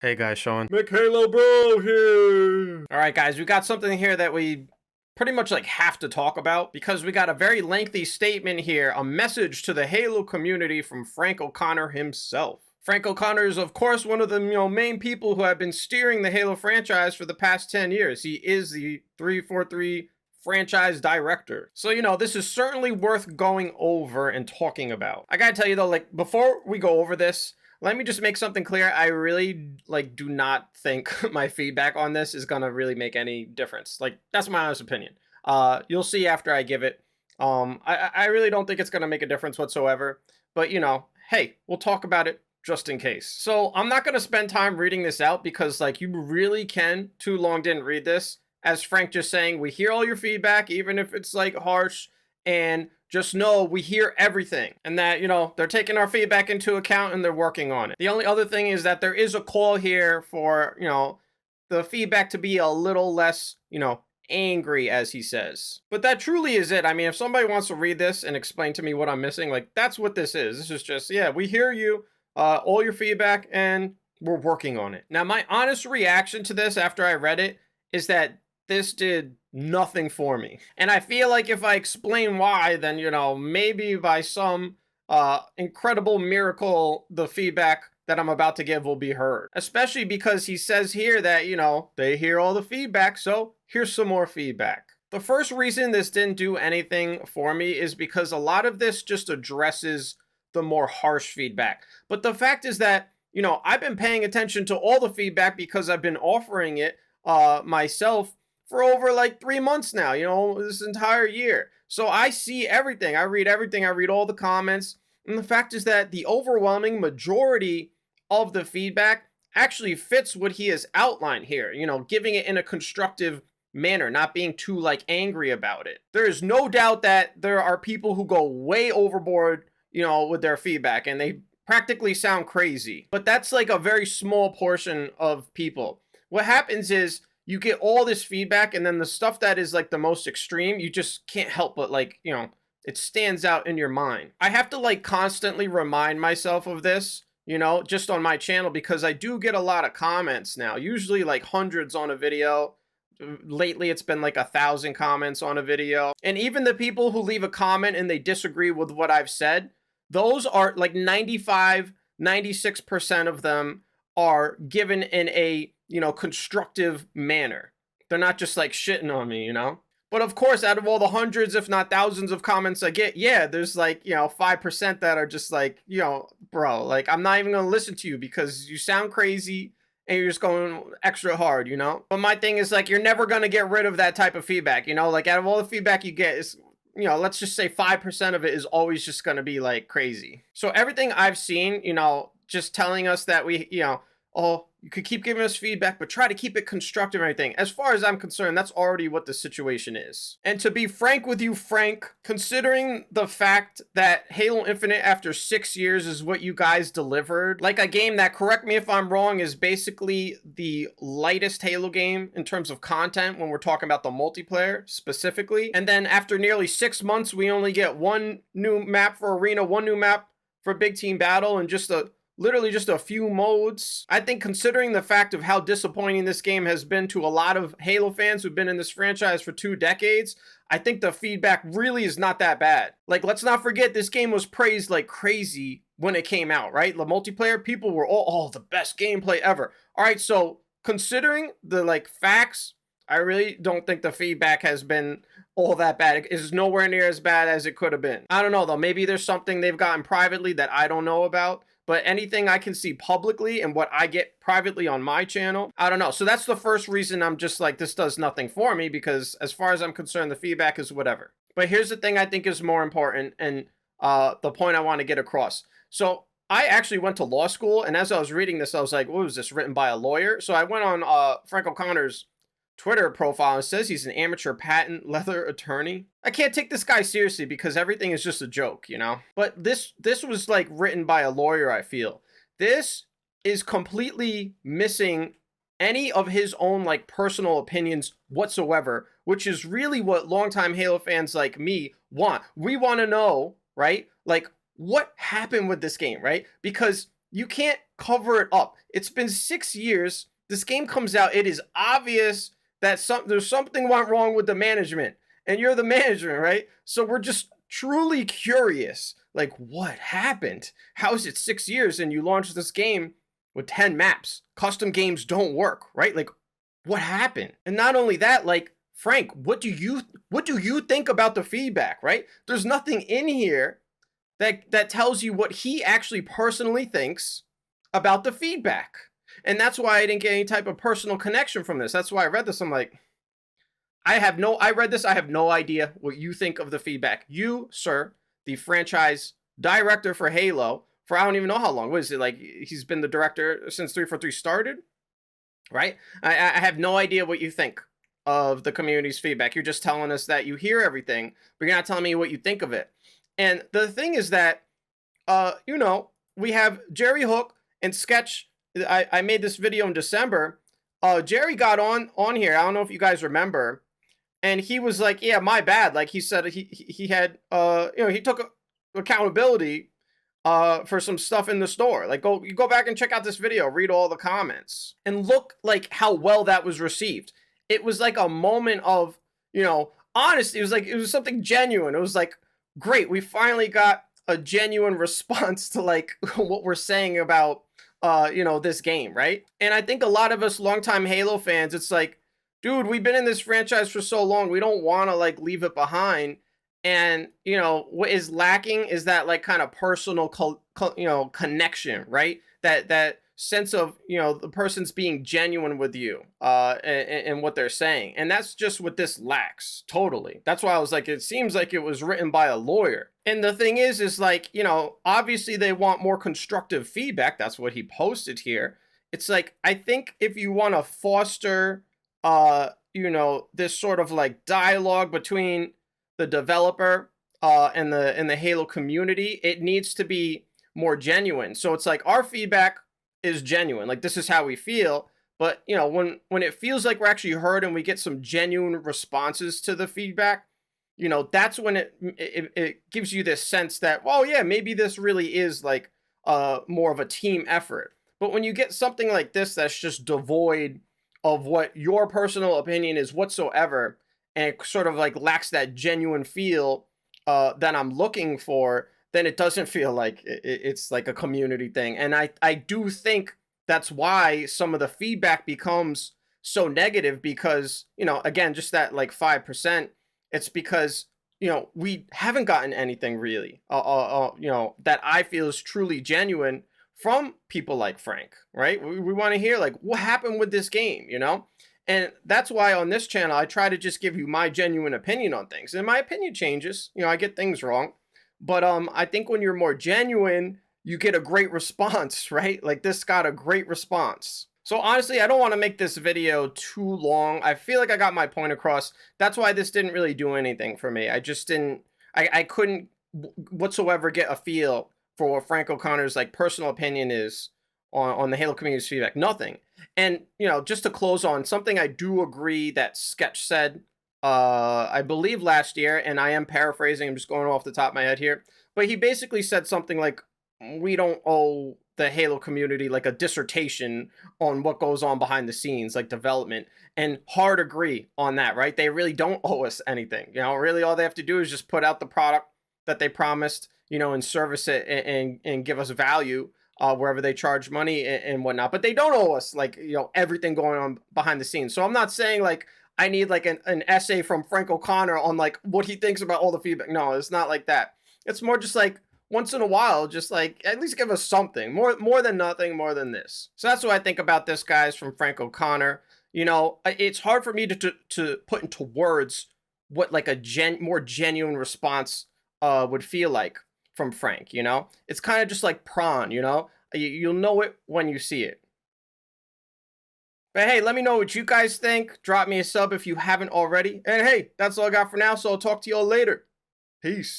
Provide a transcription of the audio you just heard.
Hey guys, Sean. McHalo Bro here! Alright guys, we got something here that we pretty much have to talk about because we got a very lengthy statement here, a message to the Halo community from Frank O'Connor himself. Frank O'Connor is of course one of the main people who have been steering the Halo franchise for the past 10 years. He is the 343 franchise director. So, this is certainly worth going over and talking about. I gotta tell you though, before we go over this, let me just make something clear. I really do not think my feedback on this is gonna really make any difference. That's my honest opinion. You'll see after I give it. I really don't think it's gonna make a difference whatsoever. But hey, we'll talk about it just in case. So I'm not gonna spend time reading this out because you really can. Too long didn't read this. As Frank just saying, we hear all your feedback, even if it's harsh, and just know we hear everything and that, they're taking our feedback into account and they're working on it. The only other thing is that there is a call here for, the feedback to be a little less, angry, as he says. But that truly is it. I mean, if somebody wants to read this and explain to me what I'm missing, that's what this is. This is just, yeah, we hear you, all your feedback, and we're working on it. Now, my honest reaction to this after I read it is that this did nothing for me. And I feel like if I explain why, then, maybe by some incredible miracle, the feedback that I'm about to give will be heard. Especially because he says here that, they hear all the feedback, so here's some more feedback. The first reason this didn't do anything for me is because a lot of this just addresses the more harsh feedback. But the fact is that, I've been paying attention to all the feedback because I've been offering it myself for over 3 months now, this entire year. So I see everything. I read everything. I read all the comments. And the fact is that the overwhelming majority of the feedback actually fits what he has outlined here, giving it in a constructive manner, not being too angry about it. There is no doubt that there are people who go way overboard, with their feedback and they practically sound crazy. But that's a very small portion of people. What happens is you get all this feedback, and then the stuff that is the most extreme, you just can't help but it stands out in your mind. I have to constantly remind myself of this, just on my channel, because I do get a lot of comments now, usually hundreds on a video. Lately it's been 1,000 comments on a video, and even the people who leave a comment and they disagree with what I've said, those are 96% of them are given in a constructive manner. They're not just shitting on me, But of course, out of all the hundreds, if not thousands of comments I get, yeah, there's 5% that are just bro, I'm not even gonna listen to you because you sound crazy and you're just going extra hard, But my thing is you're never gonna get rid of that type of feedback, out of all the feedback you get, is let's just say 5% of it is always just gonna be crazy. So everything I've seen, just telling us that we, oh, you could keep giving us feedback, but try to keep it constructive and everything. As far as I'm concerned, that's already what the situation is. And to be frank with you, Frank, considering the fact that Halo Infinite after 6 years is what you guys delivered, a game that, correct me if I'm wrong, is basically the lightest Halo game in terms of content when we're talking about the multiplayer specifically. And then after nearly 6 months, we only get one new map for Arena, one new map for Big Team Battle, and literally just a few modes. I think considering the fact of how disappointing this game has been to a lot of Halo fans who've been in this franchise for 2 decades, I think the feedback really is not that bad. Let's not forget, this game was praised like crazy when it came out, right? The multiplayer, people were all, the best gameplay ever. All right, so considering the facts, I really don't think the feedback has been all that bad. It is nowhere near as bad as it could have been. I don't know though, maybe there's something they've gotten privately that I don't know about. But anything I can see publicly and what I get privately on my channel, I don't know. So that's the first reason I'm just this does nothing for me, because as far as I'm concerned, the feedback is whatever. But here's the thing I think is more important, and the point I want to get across. So I actually went to law school, and as I was reading this, I was like, what was this, written by a lawyer? So I went on Frank O'Connor's Twitter profile, and it says he's an amateur patent leather attorney. I can't take this guy seriously because everything is just a joke, But this was written by a lawyer, I feel. This is completely missing any of his own personal opinions whatsoever, which is really what longtime Halo fans like me want. We want to know, right? What happened with this game, right? Because you can't cover it up. It's been 6 years. This game comes out. It is obvious that there's something went wrong with the management, and you're the management, right? So we're just truly curious, like, what happened? How is it 6 years and you launched this game with 10 maps? Custom games don't work, right? Like, what happened? And not only that, like, Frank, what do you think about the feedback, right? There's nothing in here that tells you what he actually personally thinks about the feedback. And that's why I didn't get any type of personal connection from this. That's why I read this. I'm like, I read this. I have no idea what you think of the feedback. You, sir, the franchise director for Halo, for I don't even know how long. What is it? Like, he's been the director since 343 started, right? I have no idea what you think of the community's feedback. You're just telling us that you hear everything, but you're not telling me what you think of it. And the thing is that, we have Jerry Hook and Sketch. I made this video in December. Jerry got on here. I don't know if you guys remember, and he was like, "Yeah, my bad." Like, he said he had he took accountability for some stuff in the store. Like, you go back and check out this video, read all the comments, and look like how well that was received. It was like a moment of honesty. It was something genuine. It was like, great, we finally got a genuine response to like what we're saying about this game, right? And I think a lot of us longtime Halo fans, it's like, dude, we've been in this franchise for so long, we don't want to like leave it behind. And what is lacking is that like kind of personal connection, right? That sense of the person's being genuine with you and what they're saying. And that's just what this lacks totally. That's why I was like, it seems like it was written by a lawyer. And the thing is like, obviously they want more constructive feedback. That's what he posted here. It's like, I think if you want to foster this sort of like dialogue between the developer and the Halo community, it needs to be more genuine. So it's like, our feedback is genuine, like this is how we feel, but when it feels like we're actually heard and we get some genuine responses to the feedback, that's when it gives you this sense that, well, yeah, maybe this really is like more of a team effort. But when you get something like this that's just devoid of what your personal opinion is whatsoever, and it sort of like lacks that genuine feel that I'm looking for, then it doesn't feel like it's like a community thing. And I do think that's why some of the feedback becomes so negative, because, again, just that like 5%, it's because, we haven't gotten anything really, that I feel is truly genuine from people like Frank, right? We want to hear like, what happened with this game, And that's why on this channel, I try to just give you my genuine opinion on things. And my opinion changes, I get things wrong. But I think when you're more genuine, you get a great response, right? Like, this got a great response. So honestly, I don't want to make this video too long. I feel like I got my point across. That's why this didn't really do anything for me. I couldn't whatsoever get a feel for what Frank O'Connor's like personal opinion is on the Halo community's feedback. Nothing. And, just to close on something I do agree that Sketch said, I believe last year, and I am paraphrasing, I'm just going off the top of my head here, but he basically said something like, we don't owe the Halo community like a dissertation on what goes on behind the scenes, like development, and hard agree on that, right? They really don't owe us anything. Really all they have to do is just put out the product that they promised, and service it and give us value wherever they charge money and whatnot. But they don't owe us like, everything going on behind the scenes. So I'm not saying like I need like an essay from Frank O'Connor on like what he thinks about all the feedback. No, it's not like that. It's more just like once in a while, just like at least give us something more than nothing, more than this. So that's what I think about this, guys, from Frank O'Connor. It's hard for me to put into words what like a more genuine response would feel like from Frank. It's kind of just like prawn. You'll know it when you see it. But hey, let me know what you guys think. Drop me a sub if you haven't already. And hey, that's all I got for now, so I'll talk to y'all later. Peace.